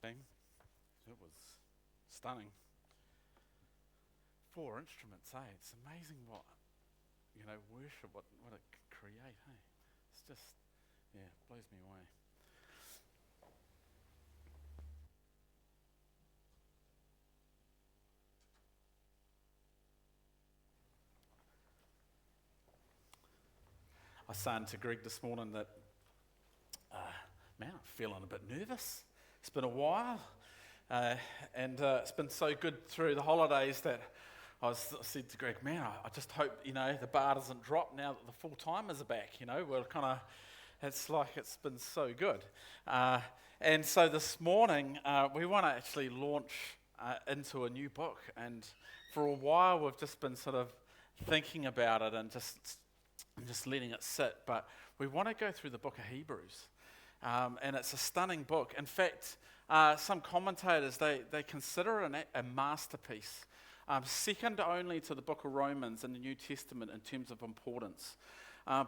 It was stunning. 4 instruments, hey? It's amazing what, worship, what it can create, hey? It's just, blows me away. I was saying to Greg this morning that, man, I'm feeling a bit nervous. It's been a while, and it's been so good through the holidays that I said to Greg, man, I just hope, the bar doesn't drop now that the full-timers are back, We're kind of, it's like it's been so good. And so this morning, we want to actually launch into a new book, and for a while we've just been sort of thinking about it and just letting it sit, but we want to go through the book of Hebrews. And it's a stunning book. In fact, some commentators, they consider it a masterpiece, second only to the book of Romans in the New Testament in terms of importance,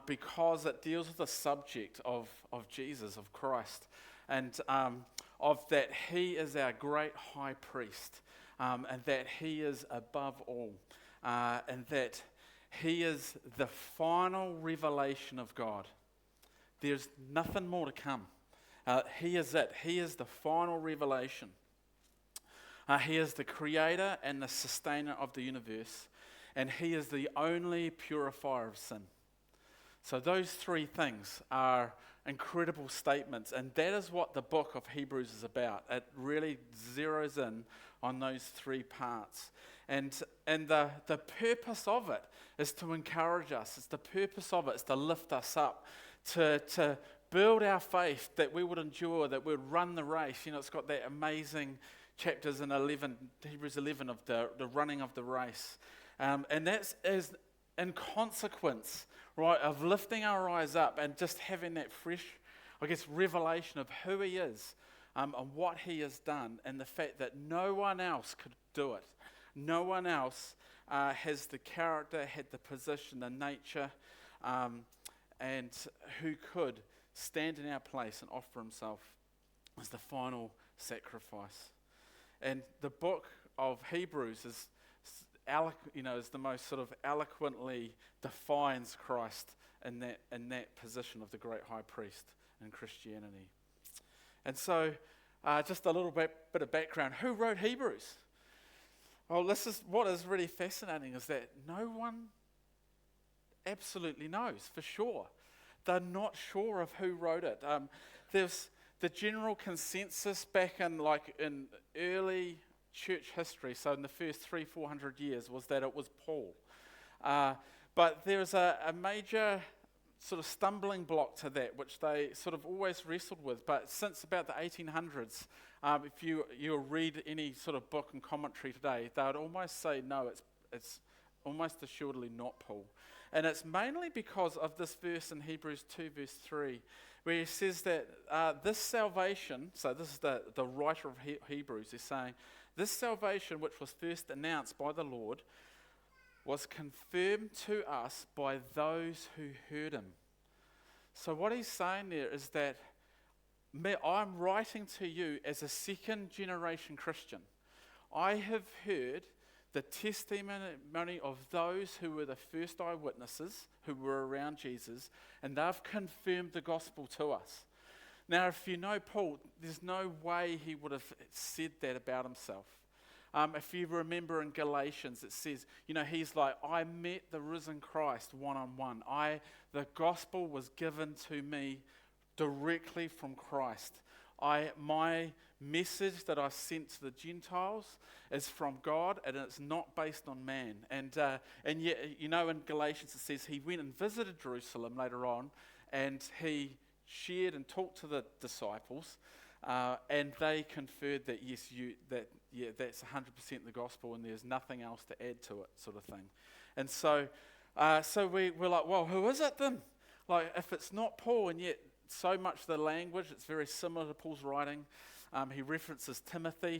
because it deals with the subject of Jesus, of Christ, and of that he is our great high priest, and that he is above all, and that he is the final revelation of God. There's nothing more to come. He is it. He is the final revelation. He is the creator and the sustainer of the universe, and he is the only purifier of sin. So those 3 things are incredible statements, and that is what the book of Hebrews is about. It really zeroes in on those 3 parts. And the purpose of it is to encourage us. It's the purpose of it is to lift us up, to build our faith, that we would endure, that we would run the race. It's got that amazing chapters in Hebrews 11 of the running of the race. And that's as in consequence, right, of lifting our eyes up and just having that fresh, revelation of who he is, and what he has done, and the fact that no one else could do it. No one else has the character, had the position, the nature, and who could stand in our place and offer himself as the final sacrifice. And the book of Hebrews is the most sort of eloquently defines Christ in that position of the great high priest in Christianity. And so, just a little bit of background. Who wrote Hebrews? Well, this is what is really fascinating, is that no one absolutely knows for sure. They're not sure of who wrote it. There's the general consensus back in early church history, so in the first 300-400 years, was that it was Paul. But there's a major sort of stumbling block to that, which they sort of always wrestled with. But since about the 1800s, if you read any sort of book and commentary today, they would almost say, no, it's almost assuredly not Paul. And it's mainly because of this verse in Hebrews 2, verse 3, where he says that this salvation, so this is the writer of Hebrews, is saying, this salvation which was first announced by the Lord was confirmed to us by those who heard him. So what he's saying there is that I'm writing to you as a second generation Christian. I have heard the testimony of those who were the first eyewitnesses, who were around Jesus, and they've confirmed the gospel to us. Now, if you know Paul, there's no way he would have said that about himself. If you remember in Galatians, it says, he's like, I met the risen Christ one-on-one. The gospel was given to me directly from Christ. My message that I sent to the Gentiles is from God, and it's not based on man. And yet, in Galatians it says he went and visited Jerusalem later on, and he shared and talked to the disciples, and they conferred that that's 100% the gospel, and there's nothing else to add to it, sort of thing. And so we're like, well, who is it then? Like, if it's not Paul, and yet so much of the language, it's very similar to Paul's writing. He references Timothy.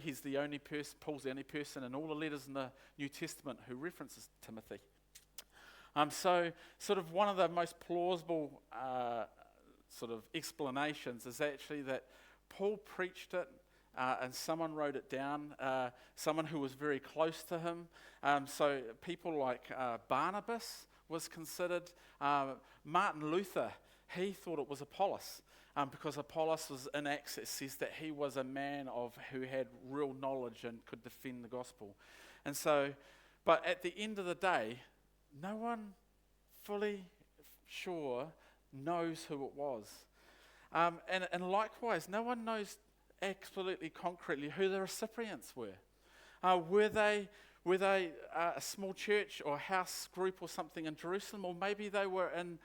Paul's the only person in all the letters in the New Testament who references Timothy. So sort of one of the most plausible sort of explanations is actually that Paul preached it and someone wrote it down, someone who was very close to him. So people like Barnabas was considered. Martin Luther, he thought it was Apollos, because Apollos was in Acts, it says that he was a man who had real knowledge and could defend the gospel. And so, but at the end of the day, no one fully sure knows who it was. And likewise, no one knows absolutely concretely who the recipients were. Were they a small church or house group or something in Jerusalem, or maybe they were in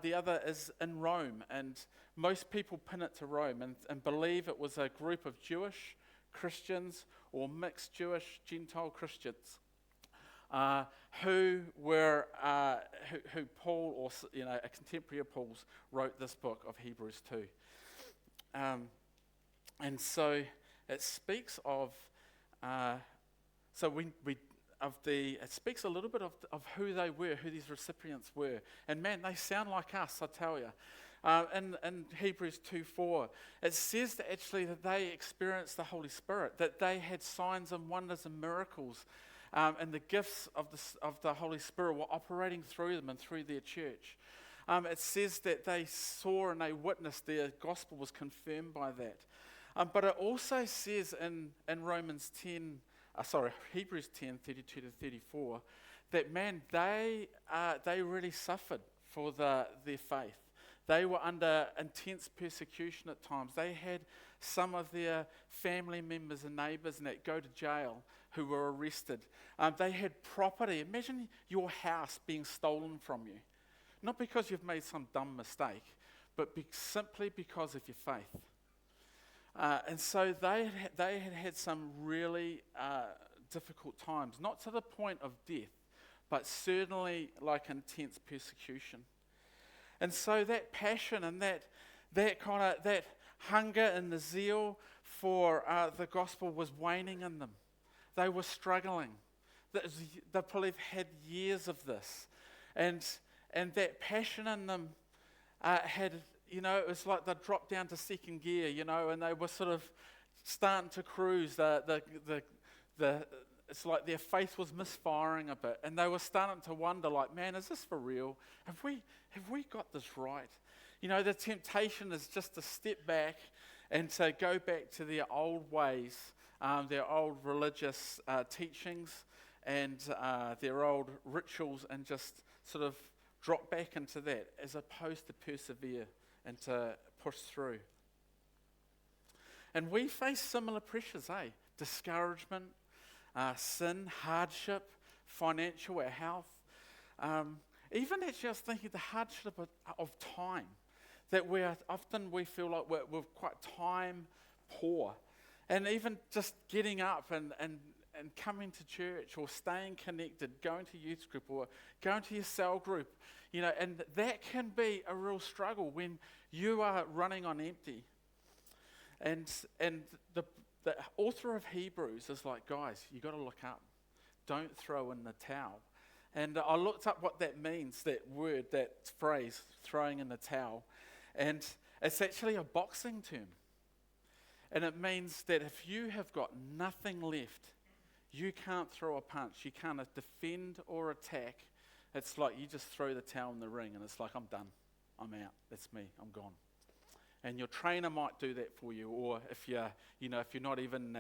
the other is in Rome, and most people pin it to Rome and believe it was a group of Jewish Christians or mixed Jewish Gentile Christians who Paul, or a contemporary of Paul's, wrote this book of Hebrews 2. And so it speaks of, it speaks a little bit of who they were, who these recipients were. And man, they sound like us, I tell you. In Hebrews 2:4, it says that actually that they experienced the Holy Spirit, that they had signs and wonders and miracles, and the gifts of the Holy Spirit were operating through them and through their church. It says that they saw and they witnessed, their gospel was confirmed by that. But it also says in Hebrews 10:32 to 34, that man, they really suffered for their faith. They were under intense persecution at times. They had some of their family members and neighbours and that go to jail who were arrested. They had property. Imagine your house being stolen from you. Not because you've made some dumb mistake, but simply because of your faith. And so they had some really difficult times, not to the point of death, but certainly like intense persecution. And so that passion and that hunger and the zeal for the gospel was waning in them. They were struggling. They probably had years of this, and that passion in them had, it was like they dropped down to second gear, and they were sort of starting to cruise. It's like their faith was misfiring a bit, and they were starting to wonder, like, man, is this for real? Have we got this right? The temptation is just to step back and to go back to their old ways, their old religious teachings, and their old rituals, and just sort of drop back into that, as opposed to persevere and to push through. And we face similar pressures, discouragement, sin, hardship, financial, our health. Even actually, I was thinking the hardship of time, that we feel like we're quite time poor. And even just getting up and coming to church, or staying connected, going to youth group, or going to your cell group, and that can be a real struggle when you are running on empty. And the author of Hebrews is like, guys, you got to look up. Don't throw in the towel. And I looked up what that means, that word, that phrase, throwing in the towel. And it's actually a boxing term. And it means that if you have got nothing left, you can't throw a punch, you can't defend or attack. It's like you just throw the towel in the ring, and it's like, I'm done, I'm out, that's me, I'm gone. And your trainer might do that for you, or if you're not even,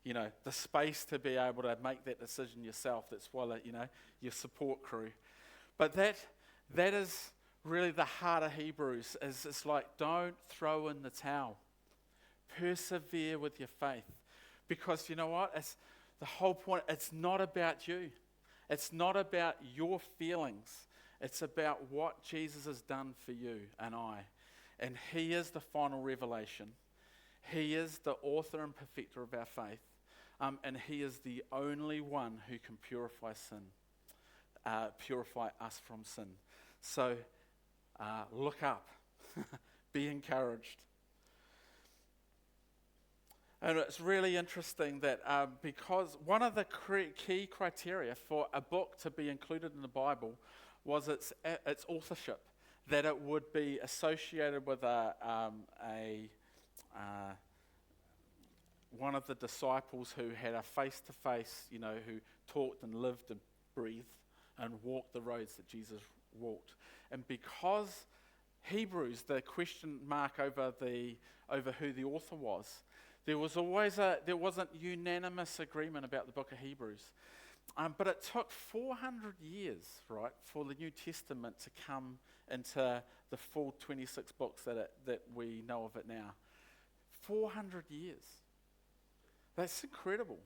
the space to be able to make that decision yourself, that's why, your support crew. But that is really the heart of Hebrews, is it's like, don't throw in the towel. Persevere with your faith. Because you know what? It's the whole point. It's not about you. It's not about your feelings. It's about what Jesus has done for you and I. And He is the final revelation. He is the author and perfecter of our faith. And He is the only one who can purify us from sin. So look up. Be encouraged. And it's really interesting that because one of the key criteria for a book to be included in the Bible was its authorship, that it would be associated with one of the disciples who had a face-to-face, who talked and lived and breathed and walked the roads that Jesus walked. And because Hebrews, the question mark over who the author was, there wasn't unanimous agreement about the book of Hebrews. But it took 400 years, right, for the New Testament to come into the full 26 books that we know of it now. 400 years. That's incredible.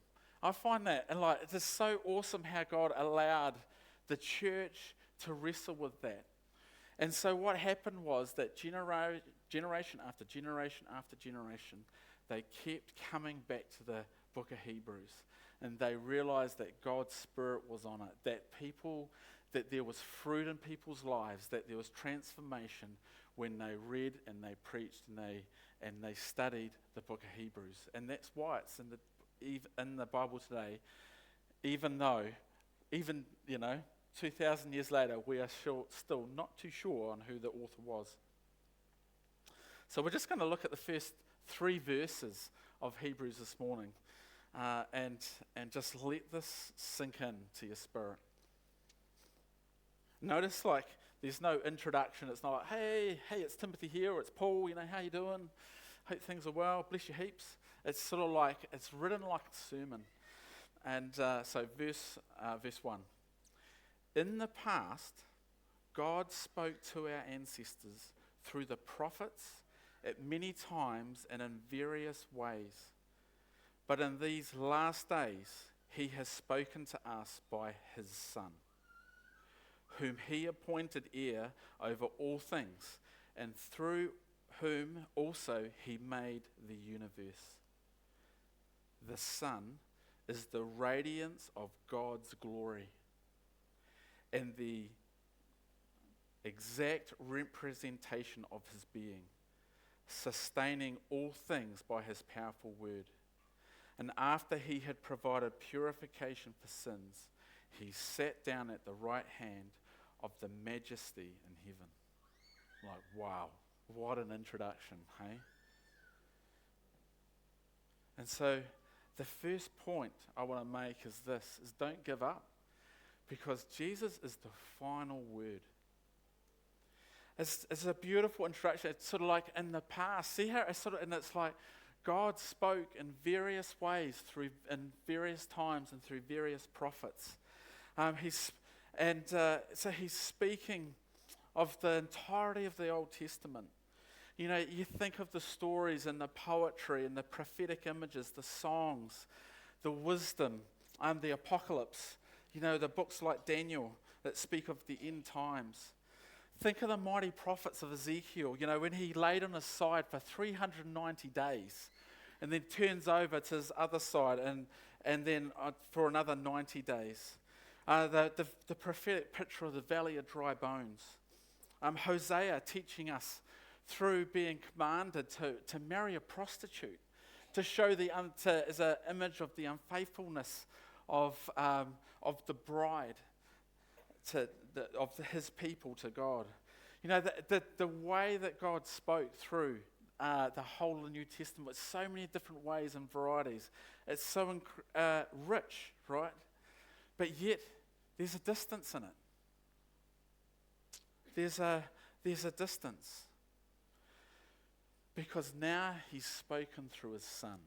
I find that, and it's just so awesome how God allowed the church to wrestle with that. And so what happened was that generation after generation after generation, they kept coming back to the book of Hebrews. And they realized that God's Spirit was on it, that there was fruit in people's lives, that there was transformation when they read and they preached and they studied the book of Hebrews. And that's why it's in the Bible today, even 2,000 years later, we are still not too sure on who the author was. So we're just going to look at the first 3 verses of Hebrews this morning. And just let this sink in to your spirit. Notice, there's no introduction. It's not like, hey, it's Timothy here, or it's Paul, how you doing? Hope things are well, bless you heaps. It's sort of like, it's written like a sermon. And so verse 1. In the past, God spoke to our ancestors through the prophets at many times and in various ways. But in these last days, he has spoken to us by his Son, whom he appointed heir over all things, and through whom also he made the universe. The Son is the radiance of God's glory and the exact representation of his being, sustaining all things by his powerful word. And after he had provided purification for sins, he sat down at the right hand of the majesty in heaven. Wow, what an introduction, hey? And so the first point I want to make is this, is don't give up, because Jesus is the final word. It's a beautiful introduction. It's sort of like in the past. See how and it's like God spoke in various ways in various times and through various prophets. So he's speaking of the entirety of the Old Testament. You think of the stories and the poetry and the prophetic images, the songs, the wisdom, the apocalypse. The books like Daniel that speak of the end times. Think of the mighty prophets of Ezekiel, when he laid on his side for 390 days and then turns over to his other side and then for another 90 days. The prophetic picture of the valley of dry bones. Hosea teaching us through being commanded to marry a prostitute, to show as an image of the unfaithfulness of the bride of his people to God. The way that God spoke through the whole of the New Testament with so many different ways and varieties. It's so rich, right? But yet, there's a distance in it. There's a distance. Because now he's spoken through his Son.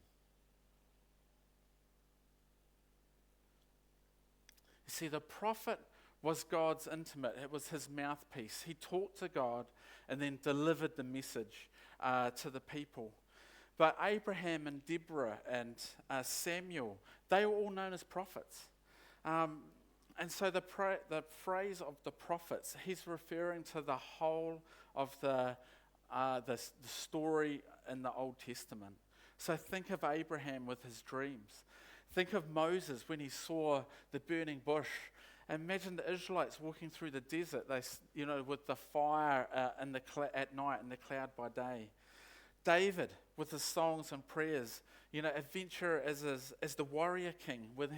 You see, the prophet was God's intimate. It was his mouthpiece. He talked to God and then delivered the message to the people. But Abraham and Deborah and Samuel, they were all known as prophets. And so the phrase of the prophets, he's referring to the whole of the story in the Old Testament. So think of Abraham with his dreams. Think of Moses when he saw the burning bush. Imagine the Israelites walking through the desert, with the fire at night and the cloud by day. David with his songs and prayers, adventure as the warrior king when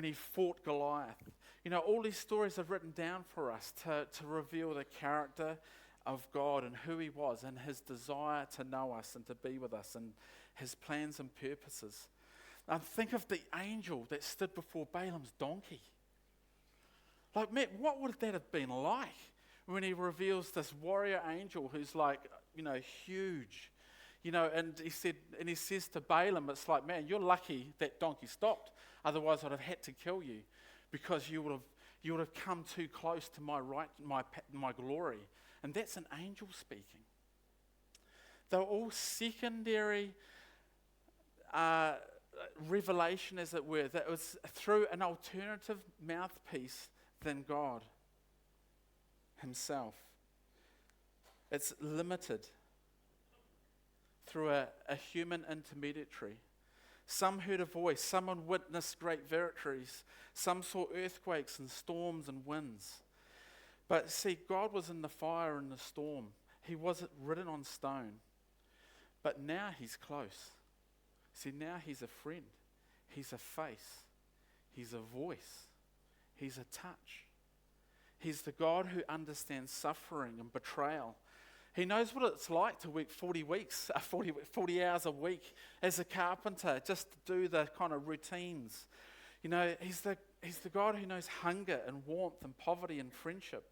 he fought Goliath. All these stories are written down for us to reveal the character of God and who he was and his desire to know us and to be with us and his plans and purposes. Think of the angel that stood before Balaam's donkey. Like, man, what would that have been like when he reveals this warrior angel who's like, huge, and he says to Balaam, it's like, man, you're lucky that donkey stopped. Otherwise, I'd have had to kill you because you would have come too close to my glory. And that's an angel speaking. They're all secondary revelation, as it were, that was through an alternative mouthpiece than God himself. It's limited through a human intermediary. Some heard a voice, someone witnessed great victories, some saw earthquakes and storms and winds. But see, God was in the fire and the storm. He wasn't written on stone. But now he's close. See, now he's a friend. He's a face. He's a voice. He's a touch. He's the God who understands suffering and betrayal. He knows what it's like to work 40 hours a week as a carpenter, just to do the kind of routines. He's the God who knows hunger and warmth and poverty and friendship.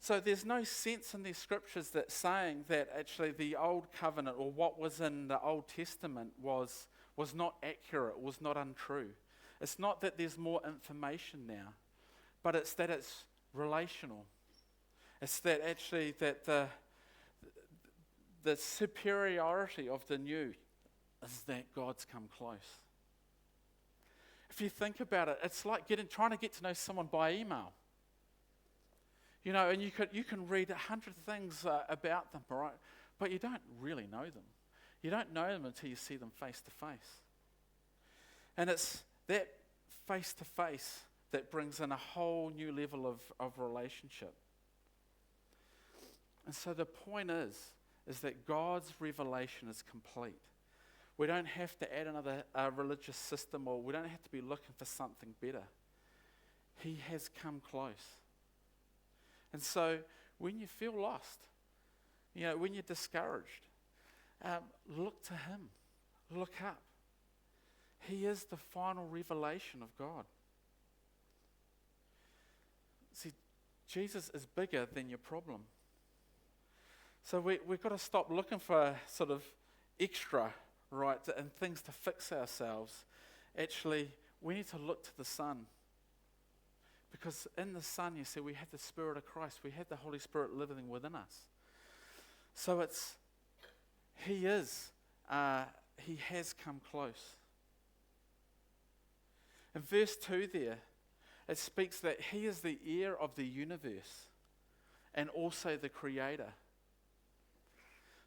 So there's no sense in these scriptures that saying that actually the old covenant or what was in the Old Testament was not accurate, was not untrue. It's not that there's more information now, but it's that it's relational. It's that actually that the superiority of the new is that God's come close. If you think about it, it's like trying to get to know someone by email. And you can read 100 things about them, right? But you don't really know them. You don't know them until you see them face to face. And it's that face to face that brings in a whole new level of relationship. And so the point is that God's revelation is complete. We don't have to add another religious system, or we don't have to be looking for something better. He has come close. And so when you feel lost, when you're discouraged, look to him. Look up. He is the final revelation of God. See, Jesus is bigger than your problem. So we've got to stop looking for sort of extra, right, and things to fix ourselves. Actually, we need to look to the Son. Because in the Son, you see, we have the Spirit of Christ. We have the Holy Spirit living within us. So He has come close. In verse 2 there, it speaks that He is the heir of the universe and also the Creator.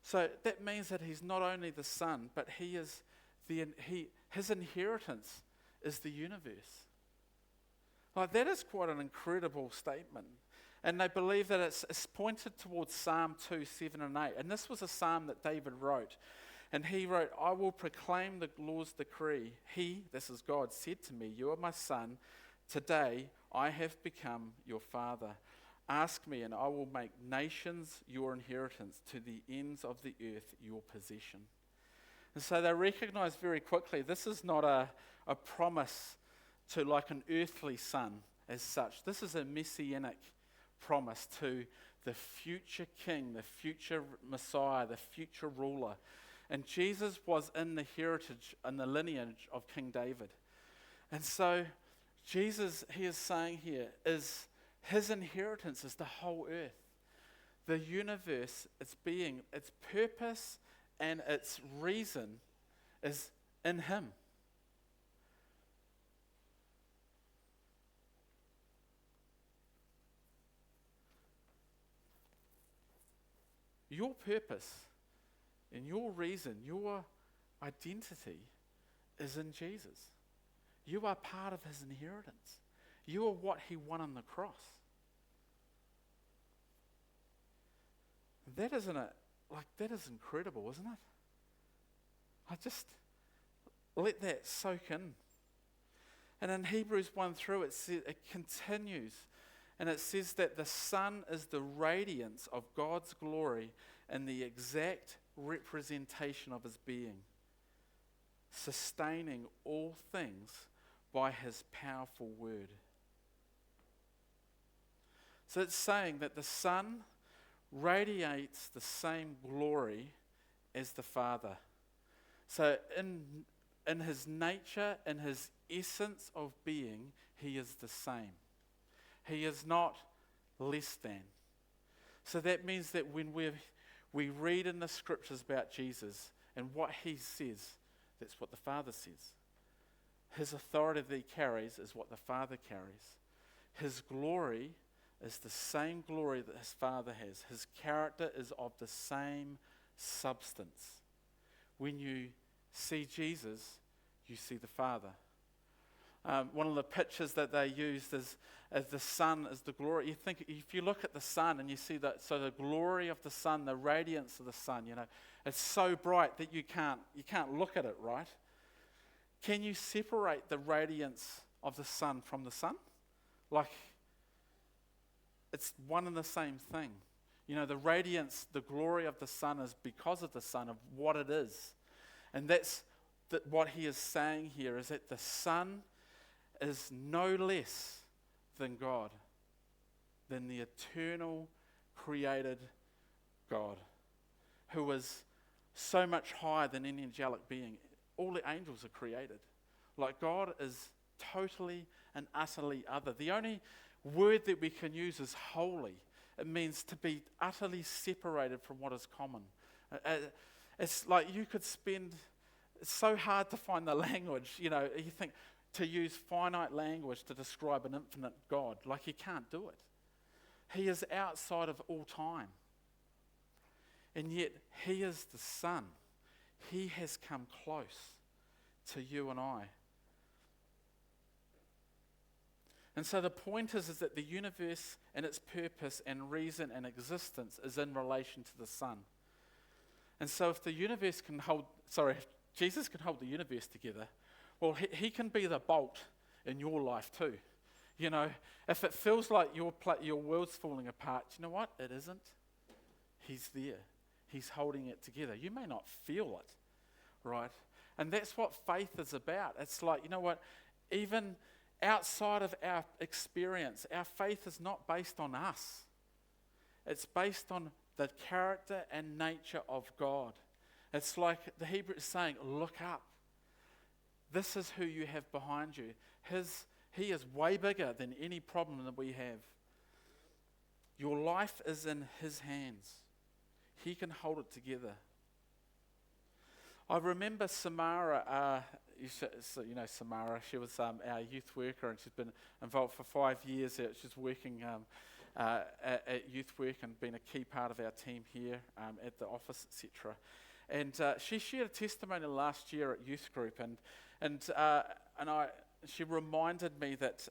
So that means that He's not only the Son, but His inheritance is the universe. Like, that is quite an incredible statement. And they believe that it's pointed towards Psalm 2, 7 and 8. And this was a psalm that David wrote. And he wrote, I will proclaim the Lord's decree. He, this is God, said to me, you are my son. Today I have become your father. Ask me and I will make nations your inheritance, to the ends of the earth your possession. And so they recognize very quickly this is not a promise to like an earthly son as such. This is a messianic promise to the future king, the future Messiah, the future ruler. And Jesus was in the heritage and the lineage of King David. And so Jesus, he is saying here, is his inheritance is the whole earth. The universe, its being, its purpose and its reason is in him. Your purpose and your reason, your identity is in Jesus. You are part of his inheritance. You are what he won on the cross. That isn't it? Like, that is incredible, isn't it? I just let that soak in. And in Hebrews 1 through, it continues. And it says that the Son is the radiance of God's glory and the exact representation of his being, sustaining all things by his powerful word. So it's saying that the Son radiates the same glory as the Father. So in his nature, in his essence of being, he is the same. He is not less than. So that means that when we read in the scriptures about Jesus and what he says, that's what the Father says. His authority that he carries is what the Father carries. His glory is the same glory that his Father has. His character is of the same substance. When you see Jesus, you see the Father. One of the pictures that they used is as the sun is the glory. You think, if you look at the sun and you see that, so the glory of the sun, the radiance of the sun, it's so bright that you can't look at it, right? Can you separate the radiance of the sun from the sun? Like, it's one and the same thing. The radiance, the glory of the sun is because of the sun, of what it is. And that's what he is saying here, is that the Son is no less than God, than the eternal created God, who is so much higher than any angelic being. All the angels are created. Like, God is totally and utterly other. The only word that we can use is holy. It means to be utterly separated from what is common. It's like it's so hard to find the language, you think, to use finite language to describe an infinite God. Like, you can't do it. He is outside of all time. And yet, he is the Son. He has come close to you and I. And so the point is that the universe and its purpose and reason and existence is in relation to the Son. And so if Jesus can hold the universe together, well, he can be the bolt in your life too. If it feels like your world's falling apart, you know what? It isn't. He's there. He's holding it together. You may not feel it, right? And that's what faith is about. It's like, even outside of our experience, our faith is not based on us. It's based on the character and nature of God. It's like the Hebrew is saying, look up. This is who you have behind you. He is way bigger than any problem that we have. Your life is in his hands. He can hold it together. I remember Samara, Samara, she was our youth worker, and she's been involved for 5 years. She's working at youth work and been a key part of our team here at the office, etc. And she shared a testimony last year at youth group, and she reminded me that,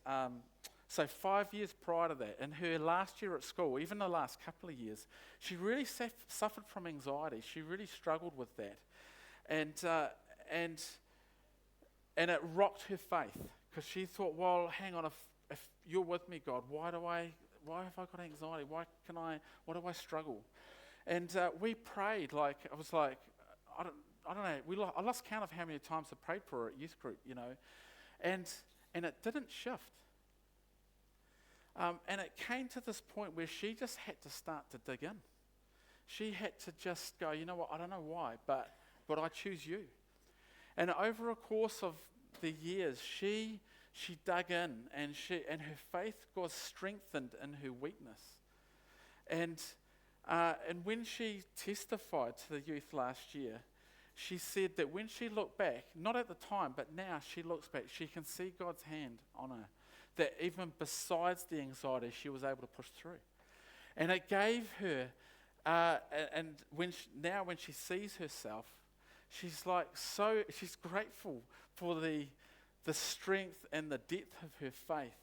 so 5 years prior to that, in her last year at school, even the last couple of years, she really suffered from anxiety. She really struggled with that. And it rocked her faith, because she thought, well, hang on, if you're with me, God, why have I got anxiety? Why do I struggle? And we prayed, I was like, I don't know, I lost count of how many times I prayed for her at youth group, and it didn't shift. And it came to this point where she just had to start to dig in. She had to just go, you know what, I don't know why, but I choose you. And over a course of the years, she dug in, and her faith was strengthened in her weakness. And when she testified to the youth last year, she said that when she looked back, not at the time, but now she looks back, she can see God's hand on her. That even besides the anxiety, she was able to push through. And it gave her, when she sees herself, she's grateful for the strength and the depth of her faith,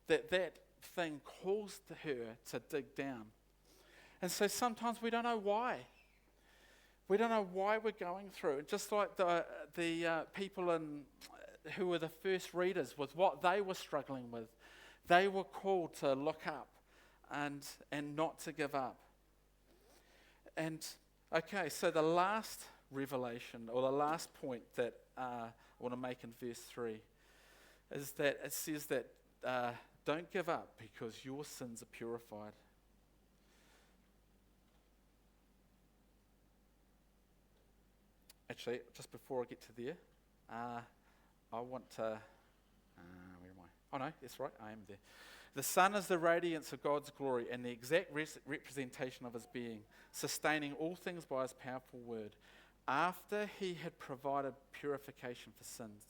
that thing caused her to dig down. And so sometimes we don't know why. We don't know why we're going through it. Just like the people who were the first readers with what they were struggling with. They were called to look up and not to give up. And okay, so the last revelation, or the last point that I want to make in verse 3, is that it says that don't give up because your sins are purified. Actually, just before I get to there, I want to, where am I? Oh no, that's right, I am there. The Son is the radiance of God's glory and the exact representation of his being, sustaining all things by his powerful word. After he had provided purification for sins,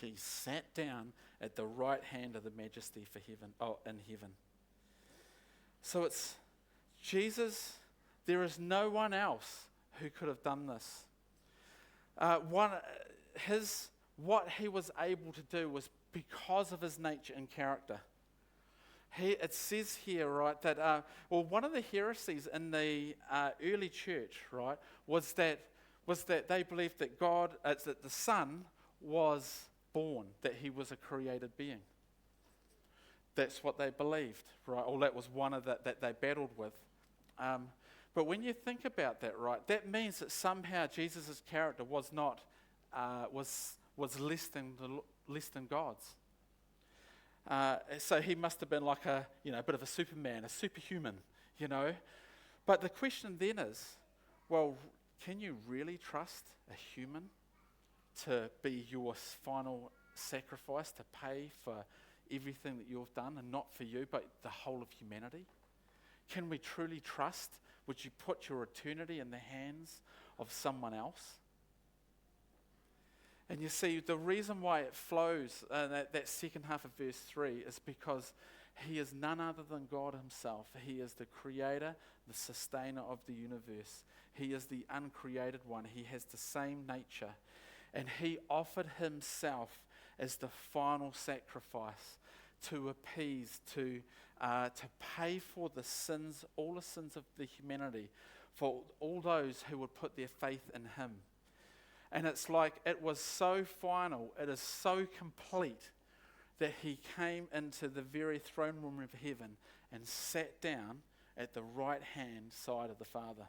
he sat down at the right hand of the majesty in heaven. So it's Jesus. There is no one else who could have done this. What he was able to do was because of his nature and character. It says here, right, that one of the heresies in the early church, right, was that they believed that that the Son was born, that he was a created being. That's what they believed, right? Or that was one of that they battled with. But when you think about that, right, that means that somehow Jesus' character was not was less than God's. So he must have been like a bit of a Superman, a superhuman, But the question then is, well, can you really trust a human to be your final sacrifice, to pay for everything that you've done, and not for you, but the whole of humanity? Can we truly trust? Would you put your eternity in the hands of someone else? And you see, the reason why it flows, that second half of verse 3, is because he is none other than God himself. He is the creator, the sustainer of the universe. He is the uncreated one. He has the same nature. And he offered himself as the final sacrifice to appease, to pay for the sins, all the sins of the humanity, for all those who would put their faith in him. And it's like it was so final, it is so complete, that he came into the very throne room of heaven and sat down at the right hand side of the Father.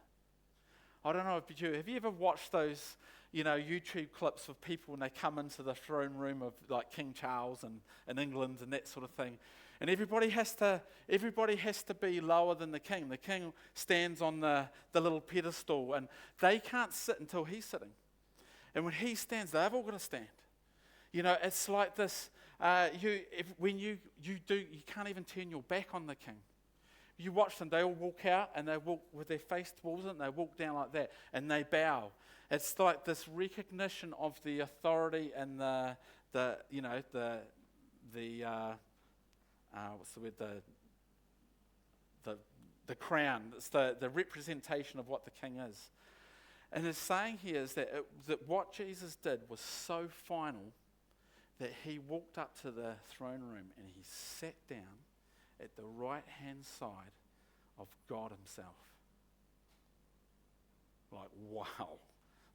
I don't know if have you ever watched those, YouTube clips of people when they come into the throne room of like King Charles and in England and that sort of thing, and everybody has to be lower than the king. The king stands on the little pedestal, and they can't sit until he's sitting. And when he stands, they've all got to stand. It's like this. When you can't even turn your back on the king. You watch them; they all walk out and they walk with their face towards it, and they walk down like that, and they bow. It's like this recognition of the authority and the crown. It's the representation of what the king is. And it's saying here is that what Jesus did was so final that he walked up to the throne room and he sat down at the right-hand side of God himself. Like, wow.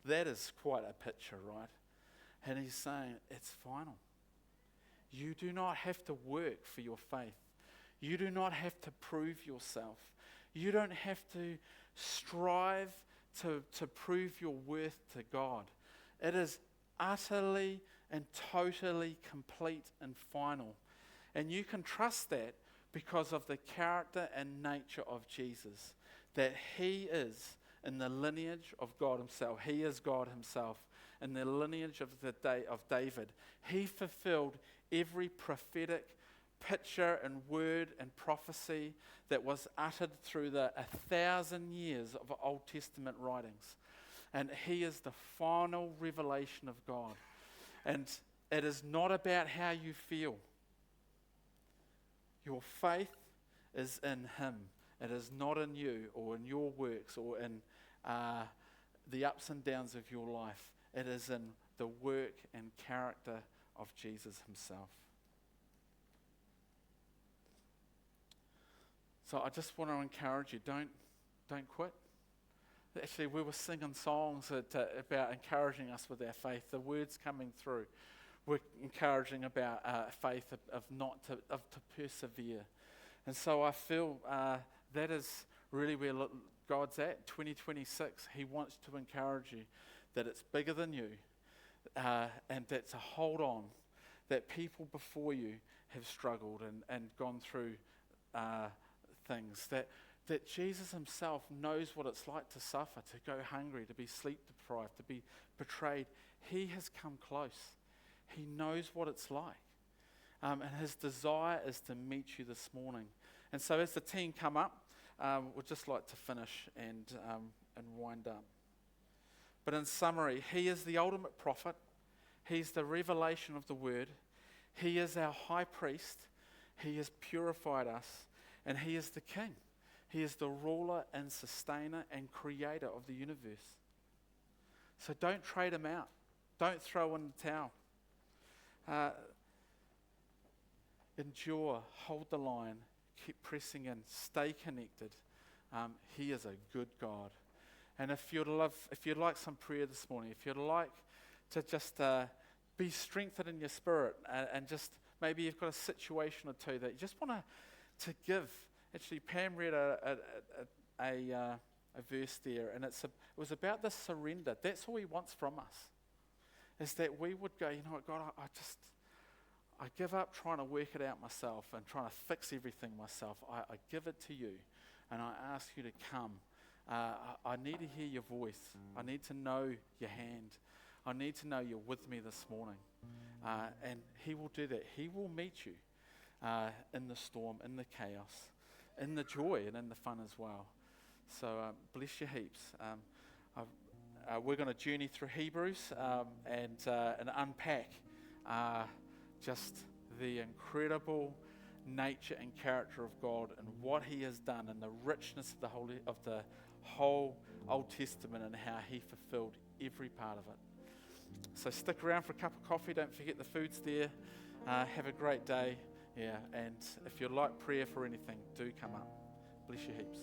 That is quite a picture, right? And he's saying, it's final. You do not have to work for your faith. You do not have to prove yourself. You don't have to strive to prove your worth to God. It is utterly and totally complete and final. And you can trust that because of the character and nature of Jesus, that he is in the lineage of God himself. He is God himself. In the lineage of David, he fulfilled every prophetic picture and word and prophecy that was uttered through the 1,000 years of Old Testament writings. And he is the final revelation of God. And it is not about how you feel. Your faith is in him. It is not in you or in your works or in the ups and downs of your life. It is in the work and character of Jesus himself. So I just want to encourage you, don't quit. Actually, we were singing songs about encouraging us with our faith, the words coming through. we're encouraging about faith of to persevere. And so I feel that is really where God's at. 2026, He wants to encourage you that it's bigger than you, and that's a hold on, that people before you have struggled and gone through things, that Jesus Himself knows what it's like to suffer, to go hungry, to be sleep deprived, to be betrayed. He has come close. He knows what it's like. And His desire is to meet you this morning. And so as the team come up, we'd just like to finish and wind up. But in summary, He is the ultimate prophet. He's the revelation of the Word. He is our high priest. He has purified us. And He is the King. He is the ruler and sustainer and creator of the universe. So don't trade Him out. Don't throw in the towel. Endure, hold the line, keep pressing in, stay connected. He is a good God. And if you'd like some prayer this morning, if you'd like to just be strengthened in your spirit, and just maybe you've got a situation or two that you just want to give. Actually, Pam read a verse there, and it was about the surrender. That's all He wants from us, is that we would go, you know what, God, I give up trying to work it out myself and trying to fix everything myself. I give it to you, and I ask you to come. I need to hear your voice. I need to know your hand. I need to know you're with me this morning. And He will do that. He will meet you in the storm, in the chaos, in the joy, and in the fun as well. So bless you heaps. We're going to journey through Hebrews and unpack just the incredible nature and character of God and what He has done, and the richness of the whole Old Testament, and how He fulfilled every part of it. So stick around for a cup of coffee. Don't forget the food's there. Have a great day. Yeah, and if you'd like prayer for anything, do come up. Bless you heaps.